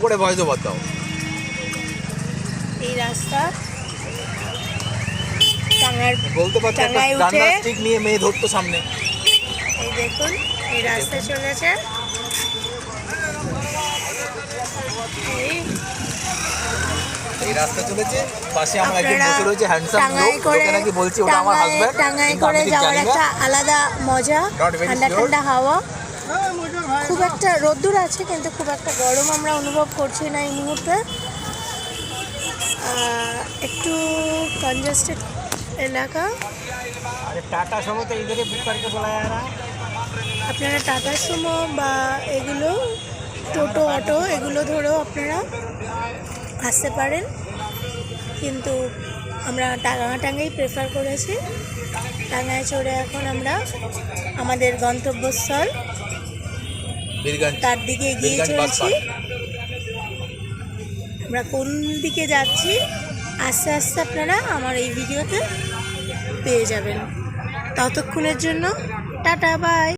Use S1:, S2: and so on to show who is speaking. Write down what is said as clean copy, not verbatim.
S1: করে ভয় বাদ দাও।
S2: এই রাস্তা টাঙ্গার
S1: বলতে পারছো
S2: টাঙ্গায় উঠে
S1: ডান্ডা স্টিক নিয়ে মেয়ে ধরতো সামনে।
S2: এই দেখুন এই রাস্তা চলেছে।
S1: এই রাস্তা চলেছে, পাশে আমরা একজন
S2: আপনারা
S1: বসে রয়েছে হ্যান্ডসাম লোক,
S2: টাঙ্গাই করে
S1: লোকে নাকি বলছে ওটা আমার হাজবেন্ড।
S2: টাঙ্গাই করে যাওয়ার একটা আলাদা মজা,
S1: Not very
S2: ঠান্ডা
S1: sure.
S2: ঠান্ডা হাওয়া। খুব একটা রোদ্দুর আছে কিন্তু খুব একটা গরম আমরা অনুভব করছি না এই মুহূর্তে। একটু কনজেস্টেড এলাকা।
S1: টাটা সময় তো ইধারে বুক করকে বলা যায় না।
S2: আপনারা টাটা সুমো বা এগুলো টোটো অটো এগুলো ধরেও আপনারা আসতে পারেন, কিন্তু আমরা টাঙ্গাই প্রেফার করেছি। টাঙ্গায় চড়ে এখন আমরা আমাদের গন্তব্যস্থল তার দিকে এগিয়ে চলছি। আমরা কোন দিকে যাচ্ছি আস্তে আস্তে আপনারা আমার এই ভিডিওতে পেয়ে যাবেন। ততক্ষণের জন্য টাটা বাই।